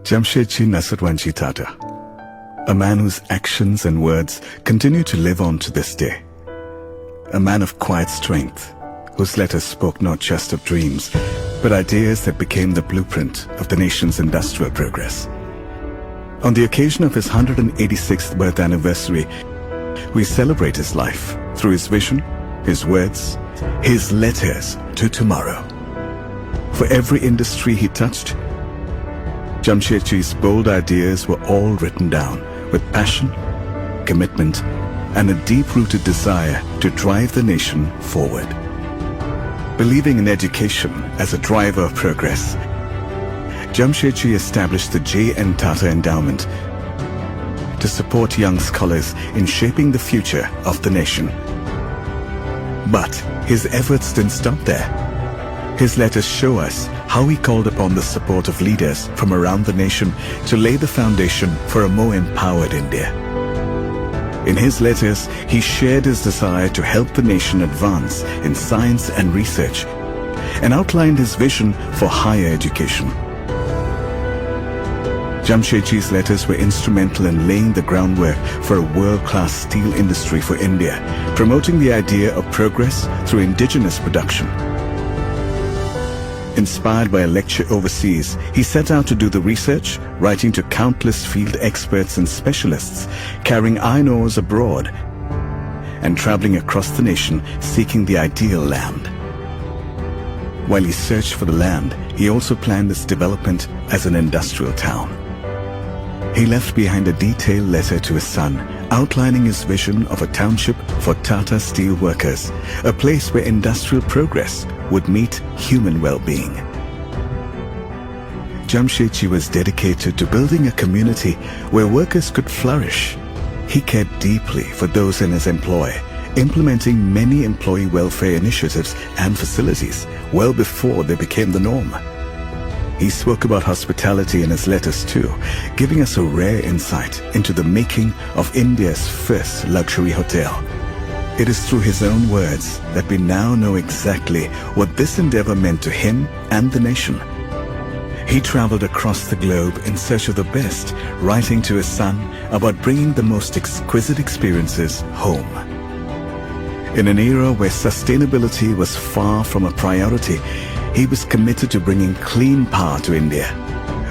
Jamsetji Nusserwanji Tata, a man whose actions and words continue to live on to this day. A man of quiet strength, whose letters spoke not just of dreams, but ideas that became the blueprint of the nation's industrial progress. On the occasion of his 186th birth anniversary, we celebrate his life through his vision, his words, his letters to tomorrow. For every industry he touched, Jamsetji's bold ideas were all written down with passion, commitment, and a deep-rooted desire to drive the nation forward. Believing in education as a driver of progress, Jamsetji established the J.N. Tata Endowment to support young scholars in shaping the future of the nation. But his efforts didn't stop there. His letters show us how he called upon the support of leaders from around the nation to lay the foundation for a more empowered India. In his letters, he shared his desire to help the nation advance in science and research and outlined his vision for higher education. Jamsetji's letters were instrumental in laying the groundwork for a world-class steel industry for India, promoting the idea of progress through indigenous production. Inspired by a lecture overseas, he set out to do the research, writing to countless field experts and specialists, carrying iron ores abroad, and traveling across the nation seeking the ideal land. While he searched for the land, he also planned its development as an industrial town. He left behind a detailed letter to his son, outlining his vision of a township for Tata steel workers, a place where industrial progress would meet human well-being. Jamsetji was dedicated to building a community where workers could flourish. He cared deeply for those in his employ, implementing many employee welfare initiatives and facilities well before they became the norm. He spoke about hospitality in his letters too, giving us a rare insight into the making of India's first luxury hotel. It is through his own words that we now know exactly what this endeavor meant to him and the nation. He traveled across the globe in search of the best, writing to his son about bringing the most exquisite experiences home. In an era where sustainability was far from a priority, he was committed to bringing clean power to India.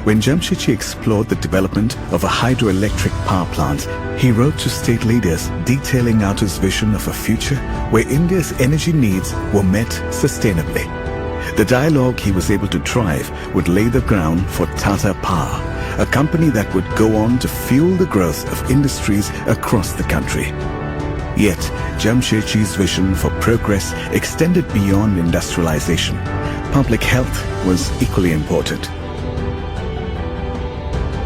When Jamsetji explored the development of a hydroelectric power plant, he wrote to state leaders detailing out his vision of a future where India's energy needs were met sustainably. The dialogue he was able to drive would lay the ground for Tata Power, a company that would go on to fuel the growth of industries across the country. Yet, Jamsetji's vision for progress extended beyond industrialization. Public health was equally important.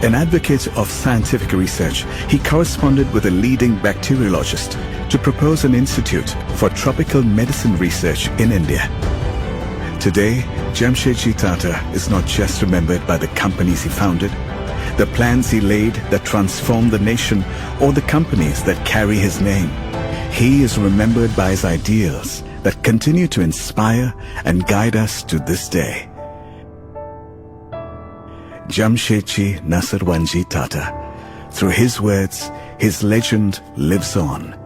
An advocate of scientific research, he corresponded with a leading bacteriologist to propose an institute for tropical medicine research in India. Today, Jamsetji Tata is not just remembered by the companies he founded, the plans he laid that transformed the nation, or the companies that carry his name. He is remembered by his ideals that continue to inspire and guide us to this day. Jamsetji Nusserwanji Tata. Through his words, his legend lives on.